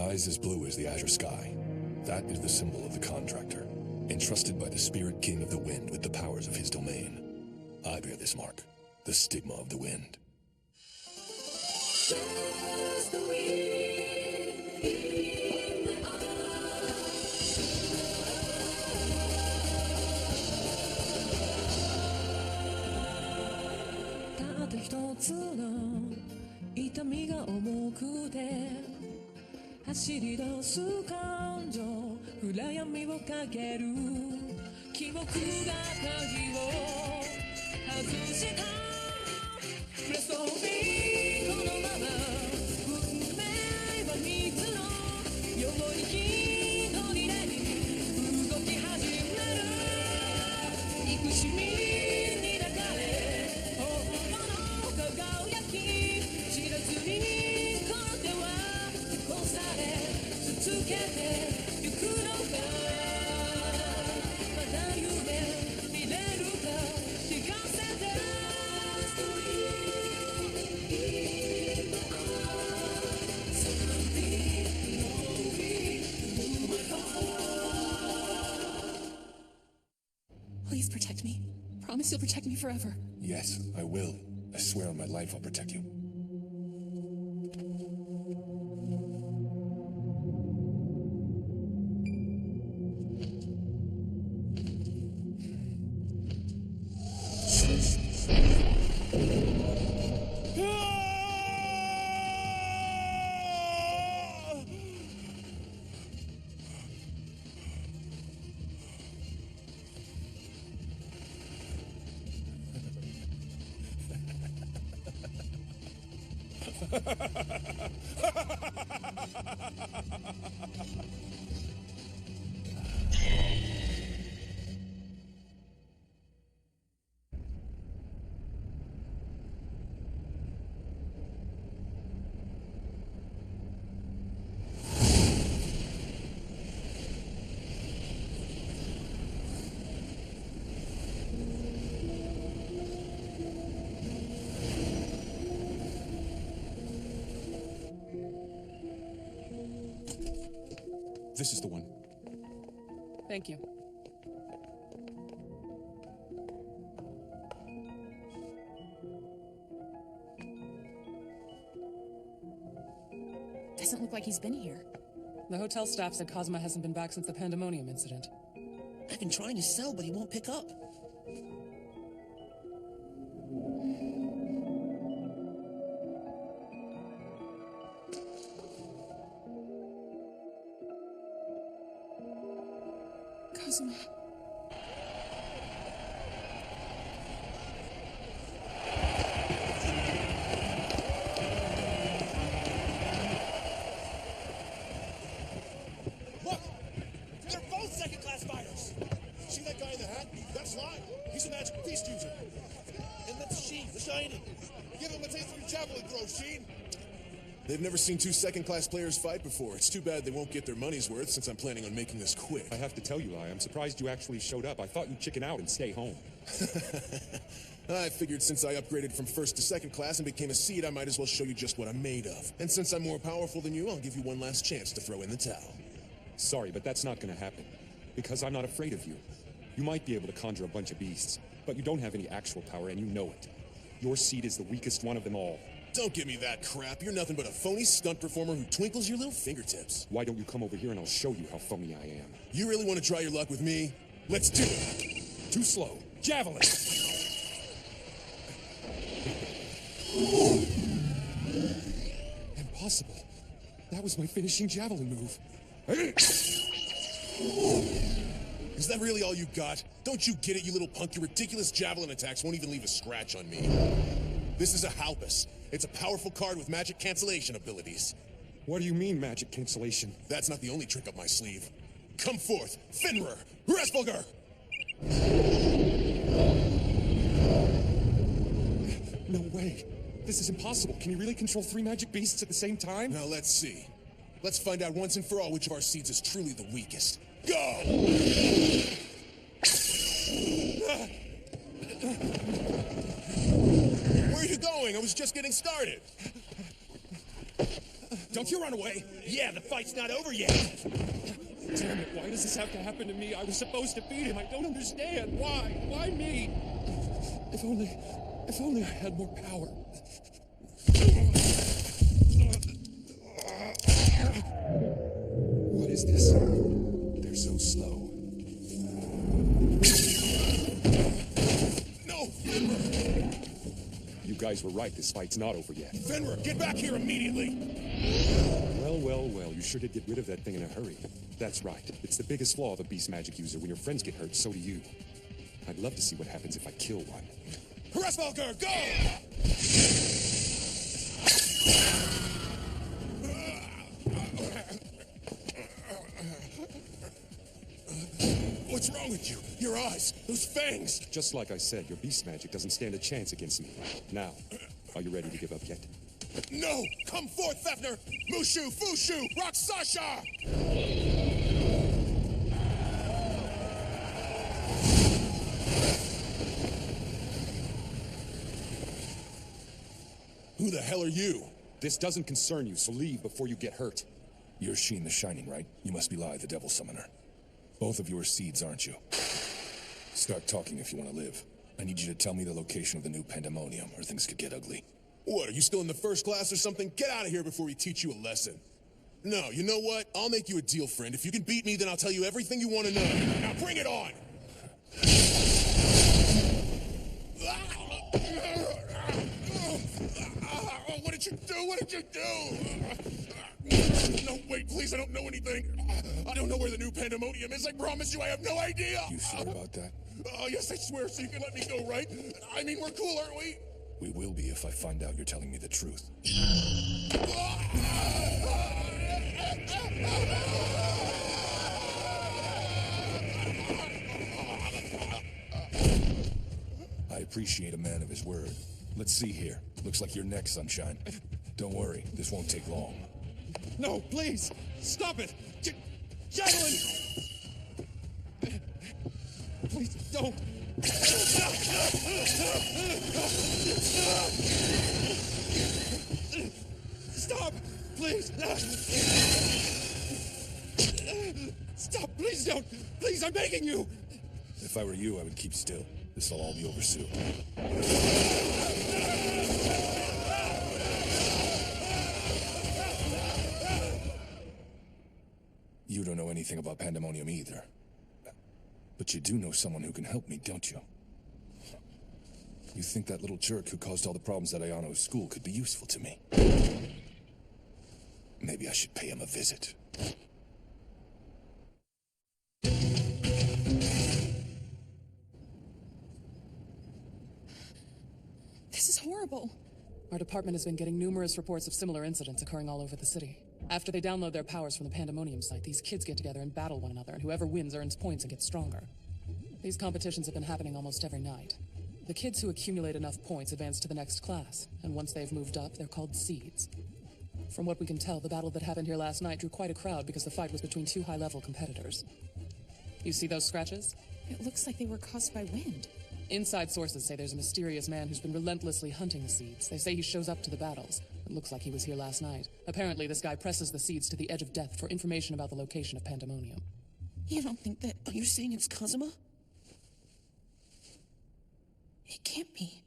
Eyes as blue as the azure sky. That is the symbol of the contractor, entrusted by the spirit king of the wind with the powers of his domain. I bear this mark, the stigma of the wind. Just the wind in the eye. たった一つの痛みが重くて走り出す感情暗闇をかける記憶が鍵を外したレストビーこのまま運命は三つの横に一人で動き始める憎しみに抱かれ本物の輝き知らずにこの手はこされ続けてゆくのかまだ夢見れるか聞かせてPlease protect me. Promise you'll protect me forever. Yes, I will. I swear on my life I'll protect you. This is the one. Thank you. Doesn't look like he's been here. The hotel staff said Cosmo hasn't been back since the pandemonium incident. I've been trying to sell, but he won't pick up. Cosmo. Look! They're both second-class fighters! See that guy in the hat? That's Lyle. He's a magic beast user. And that's Sheen, the Shining. Give him a taste of your javelin throw, Sheen! They've never seen two second-class players fight before. It's too bad they won't get their money's worth since I'm planning on making this quick. I have to tell you, Lai, I'm surprised you actually showed up. I thought you'd chicken out and stay home. I figured since I upgraded from first to second class and became a seed, I might as well show you just what I'm made of. And since I'm more powerful than you, I'll give you one last chance to throw in the towel. Sorry, but that's not gonna happen. Because I'm not afraid of you. You might be able to conjure a bunch of beasts, but you don't have any actual power and you know it. Your seed is the weakest one of them all. Don't give me that crap. You're nothing but a phony stunt performer who twinkles your little fingertips. Why don't you come over here and I'll show you how phony I am? You really want to try your luck with me? Let's do it. Too slow. Javelin! Impossible. That was my finishing javelin move. Is that really all you got? Don't you get it, you little punk? Your ridiculous javelin attacks won't even leave a scratch on me. This is a Halpus. It's a powerful card with magic cancellation abilities. What do you mean, magic cancellation? That's not the only trick up my sleeve. Come forth, Finrer, Resvulgar! No way. This is impossible. Can you really control three magic beasts at the same time? Now let's see. Let's find out once and for all which of our seeds is truly the weakest. Go! Where are you going? I was just getting started. Don't you run away! Yeah, the fight's not over yet. Damn it, why does this have to happen to me? I was supposed to beat him. I don't understand. Why? Why me? If only I had more power. What is this? They're so slow. No! You guys were right. This fight's not over yet. Fenrir, get back here immediately! Well, you sure did get rid of that thing in a hurry. That's right. It's the biggest flaw of a beast magic user. When your friends get hurt, so do you. I'd love to see what happens if I kill one. Hraesvelgr, go! What's wrong with you? Your eyes, those fangs! Just like I said, your beast magic doesn't stand a chance against me. Now, are you ready to give up yet? No! Come forth, Fafnir! Mushu, Fushu, Raksasha! Who the hell are you? This doesn't concern you, so leave before you get hurt. You're Sheen the Shining, right? You must be Lai, the Devil Summoner. Both of you are seeds, aren't you? Start talking if you want to live. I need you to tell me the location of the new Pandemonium, or things could get ugly. What, are you still in the first class or something? Get out of here before we teach you a lesson. No, you know what? I'll make you a deal, friend. If you can beat me, then I'll tell you everything you want to know. Now bring it on! What did you do? What did you do? No, wait, please, I don't know anything. I don't know where the new Pandemonium is. I promise you, I have no idea. You sure about that? Oh, yes, I swear, so you can let me go, right? I mean, we're cool, aren't we? We will be if I find out you're telling me the truth. I appreciate a man of his word. Let's see here. Looks like you're next, Sunshine. Don't worry, this won't take long. No, please! Stop it! Javelin! Please, don't! Stop! Please! Stop! Please don't! Please, I'm begging you! If I were you, I would keep still. This'll all be over soon. You don't know anything about Pandemonium either. But you do know someone who can help me, don't you? You think that little jerk who caused all the problems at Ayano's school could be useful to me? Maybe I should pay him a visit. This is horrible. Our department has been getting numerous reports of similar incidents occurring all over the city. After they download their powers from the Pandemonium site, these kids get together and battle one another, and whoever wins earns points and gets stronger. These competitions have been happening almost every night. The kids who accumulate enough points advance to the next class, and once they've moved up, they're called seeds. From what we can tell, the battle that happened here last night drew quite a crowd because the fight was between two high-level competitors. You see those scratches? It looks like they were caused by wind. Inside sources say there's a mysterious man who's been relentlessly hunting the seeds. They say he shows up to the battles. It looks like he was here last night. Apparently, this guy presses the seeds to the edge of death for information about the location of Pandemonium. You don't think that... Are you saying it's Kazuma? It can't be.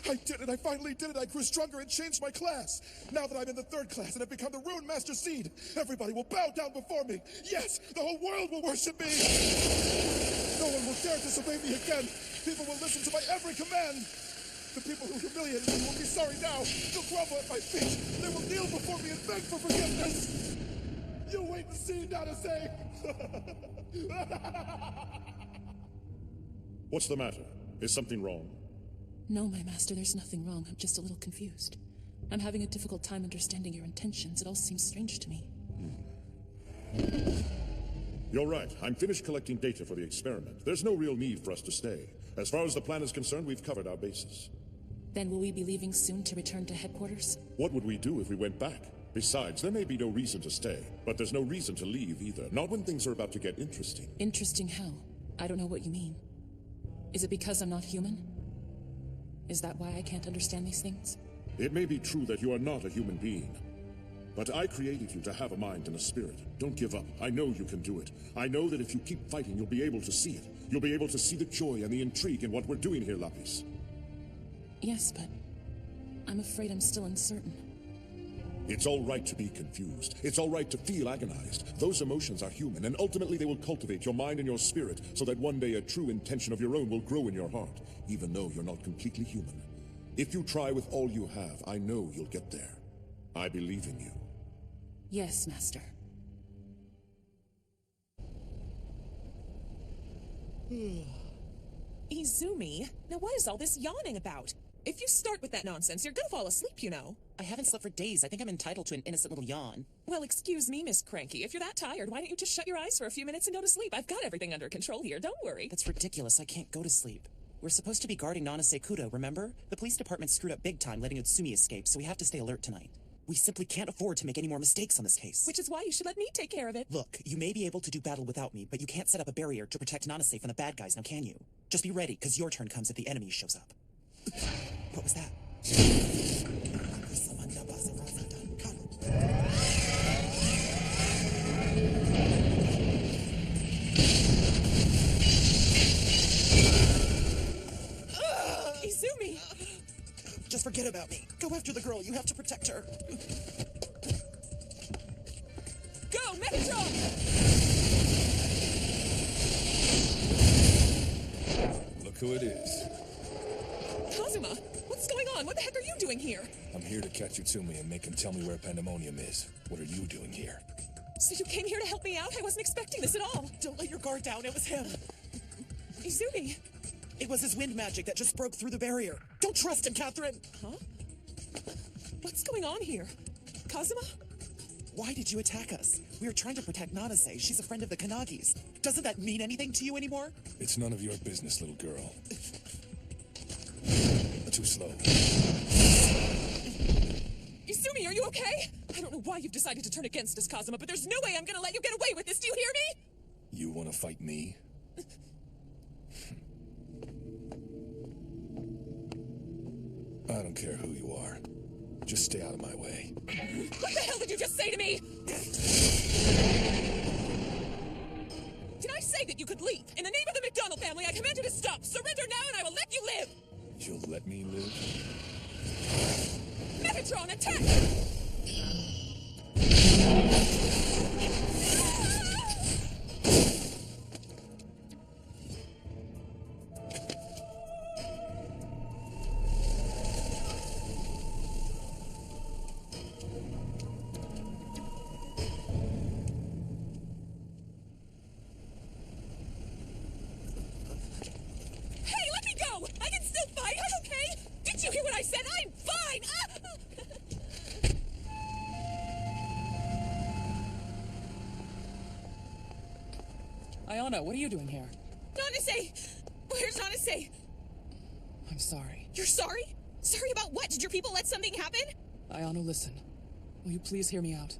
I did it! I finally did it! I grew stronger and changed my class! Now that I'm in the third class and have become the Rune Master Seed, everybody will bow down before me! Yes! The whole world will worship me! No one will dare disobey me again! People will listen to my every command! The people who humiliated me will be sorry now! They'll grovel at my feet! They will kneel before me and beg for forgiveness! You wait and see, Nanase! What's the matter? Is something wrong? No, my master, there's nothing wrong. I'm just a little confused. I'm having a difficult time understanding your intentions. It all seems strange to me. You're right. I'm finished collecting data for the experiment. There's no real need for us to stay. As far as the plan is concerned, we've covered our bases. Then will we be leaving soon to return to headquarters? What would we do if we went back? Besides, there may be no reason to stay, but there's no reason to leave either. Not when things are about to get interesting. Interesting how? I don't know what you mean. Is it because I'm not human? Is that why I can't understand these things? It may be true that you are not a human being, but I created you to have a mind and a spirit. Don't give up. I know you can do it. I know that if you keep fighting, you'll be able to see it. You'll be able to see the joy and the intrigue in what we're doing here, Lapis. Yes, but I'm afraid I'm still uncertain. It's all right to be confused. It's all right to feel agonized. Those emotions are human, and ultimately they will cultivate your mind and your spirit so that one day a true intention of your own will grow in your heart, even though you're not completely human. If you try with all you have, I know you'll get there. I believe in you. Yes, Master. Izumi, now what is all this yawning about? If you start with that nonsense, you're gonna fall asleep, you know. I haven't slept for days. I think I'm entitled to an innocent little yawn. Well, excuse me, Miss Cranky. If you're that tired, why don't you just shut your eyes for a few minutes and go to sleep? I've got everything under control here, don't worry. That's ridiculous. I can't go to sleep. We're supposed to be guarding Nana Sekudo, remember? The police department screwed up big time letting Utsumi escape, so we have to stay alert tonight. We simply can't afford to make any more mistakes on this case. Which is why you should let me take care of it. Look, you may be able to do battle without me, but you can't set up a barrier to protect Nanase from the bad guys, now can you? Just be ready, because your turn comes if the enemy shows up. What was that? Izumi! Just forget about me. Go after the girl. You have to protect her. Go, Megatron! Look who it is. Kazuma, what's going on? What the heck are you doing here? I'm here to catch Utsumi and make him tell me where Pandemonium is. What are you doing here? So you came here to help me out? I wasn't expecting this at all. Don't let your guard down. It was him. Izumi! It was his wind magic that just broke through the barrier. Don't trust him, Catherine! Huh? What's going on here? Kazuma? Why did you attack us? We were trying to protect Nanase. She's a friend of the Kanagis. Doesn't that mean anything to you anymore? It's none of your business, little girl. Too slow. Izumi, are you okay? I don't know why you've decided to turn against us, Kazuma, but there's no way I'm gonna let you get away with this. Do you hear me? You want to fight me? I don't care who you are. Just stay out of my way. What the hell did you just say to me? Did I say that you could leave? In the name of the McDonald family, I command you to stop. Surrender now and I will let you live. You'll let me live? Megatron, attack! Ayano, what are you doing here? Nanase! Where's Nanase? I'm sorry. You're sorry? Sorry about what? Did your people let something happen? Ayano, listen. Will you please hear me out?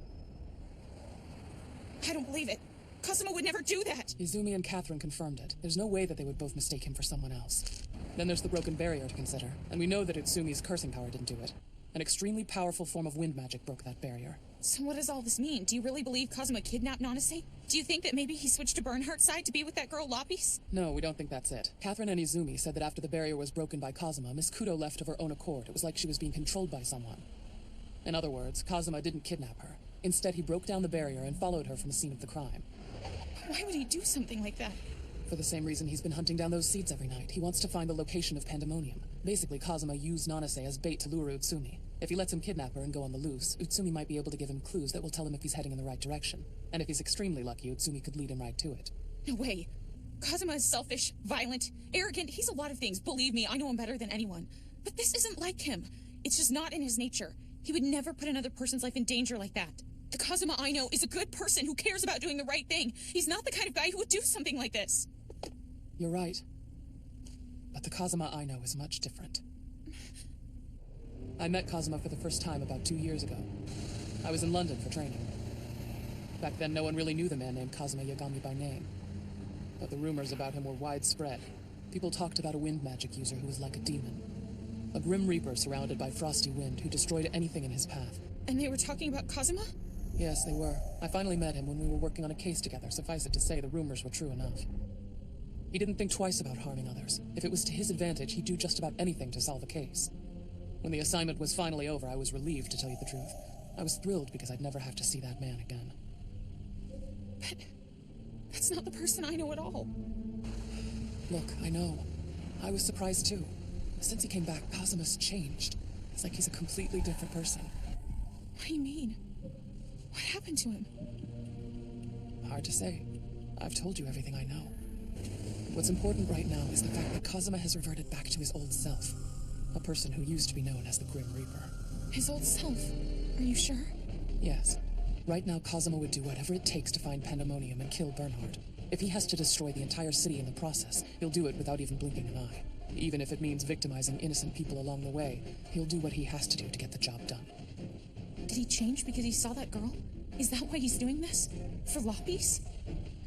I don't believe it. Kazuma would never do that. Izumi and Catherine confirmed it. There's no way that they would both mistake him for someone else. Then there's the broken barrier to consider. And we know that Utsumi's cursing power didn't do it. An extremely powerful form of wind magic broke that barrier. So what does all this mean? Do you really believe Kazuma kidnapped Nanase? Do you think that maybe he switched to Bernhardt's side to be with that girl Lapis? No, we don't think that's it. Catherine and Izumi said that after the barrier was broken by Kazuma, Miss Kudo left of her own accord. It was like she was being controlled by someone. In other words, Kazuma didn't kidnap her. Instead, he broke down the barrier and followed her from the scene of the crime. Why would he do something like that? For the same reason he's been hunting down those seeds every night. He wants to find the location of Pandemonium. Basically, Kazuma used Nanase as bait to lure Utsumi. If he lets him kidnap her and go on the loose, Utsumi might be able to give him clues that will tell him if he's heading in the right direction. And if he's extremely lucky, Utsumi could lead him right to it. No way. Kazuma is selfish, violent, arrogant. He's a lot of things. Believe me, I know him better than anyone. But this isn't like him. It's just not in his nature. He would never put another person's life in danger like that. The Kazuma I know is a good person who cares about doing the right thing. He's not the kind of guy who would do something like this. You're right. But the Kazuma I know is much different. I met Kazuma for the first time about 2 years ago. I was in London for training. Back then, no one really knew the man named Kazuma Yagami by name. but the rumors about him were widespread. People talked about a wind magic user who was like a demon. A grim reaper surrounded by frosty wind who destroyed anything in his path. And they were talking about Kazuma? Yes, they were. I finally met him when we were working on a case together. Suffice it to say, the rumors were true enough. He didn't think twice about harming others. If it was to his advantage, he'd do just about anything to solve a case. When the assignment was finally over, I was relieved, to tell you the truth. I was thrilled because I'd never have to see that man again. But that's not the person I know at all. Look, I know. I was surprised too. Since he came back, Kazuma's changed. It's like he's a completely different person. What do you mean? What happened to him? Hard to say. I've told you everything I know. What's important right now is the fact that Kazuma has reverted back to his old self. A person who used to be known as the Grim Reaper. His old self? Are you sure? Yes. Right now, Kazuma would do whatever it takes to find Pandemonium and kill Bernhard. If he has to destroy the entire city in the process, he'll do it without even blinking an eye. Even if it means victimizing innocent people along the way, he'll do what he has to do to get the job done. Did he change because he saw that girl? Is that why he's doing this? For Loppies?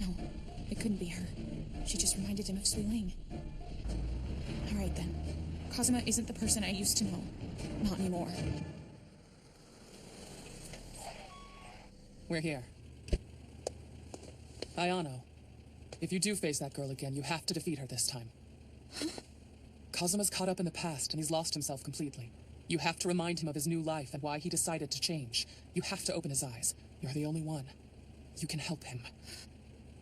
No, it couldn't be her. She just reminded him of Sui Ling. All right, then. Kazuma isn't the person I used to know. Not anymore. We're here. Ayano, if you do face that girl again, you have to defeat her this time. Huh? Kazuma's caught up in the past, and he's lost himself completely. You have to remind him of his new life and why he decided to change. You have to open his eyes. You're the only one. You can help him.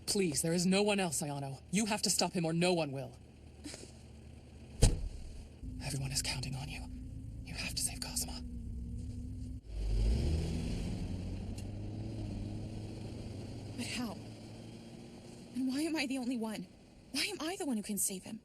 Please, there is no one else, Ayano. You have to stop him or no one will. Everyone is counting on you. You have to save Kazuma. But how? And why am I the only one? Why am I the one who can save him?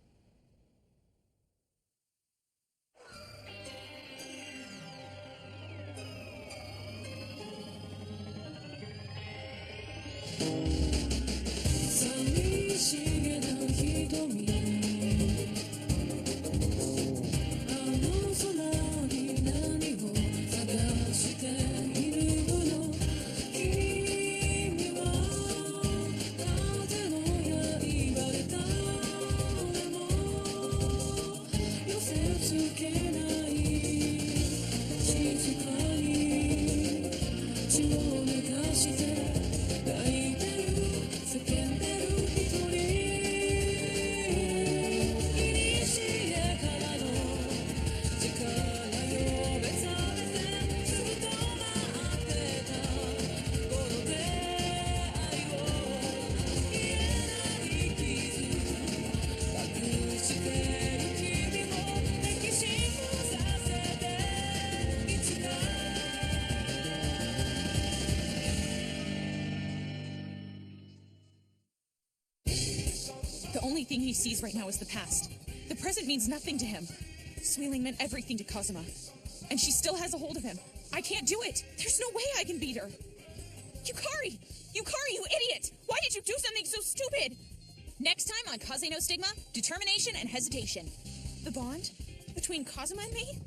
The only thing he sees right now is the past. The present means nothing to him. Sui Ling meant everything to Kazuma. And she still has a hold of him. I can't do it. There's no way I can beat her. Yukari! Yukari, you idiot! Why did you do something so stupid? Next time on Kaze no Stigma, determination and hesitation. The bond between Kazuma and me?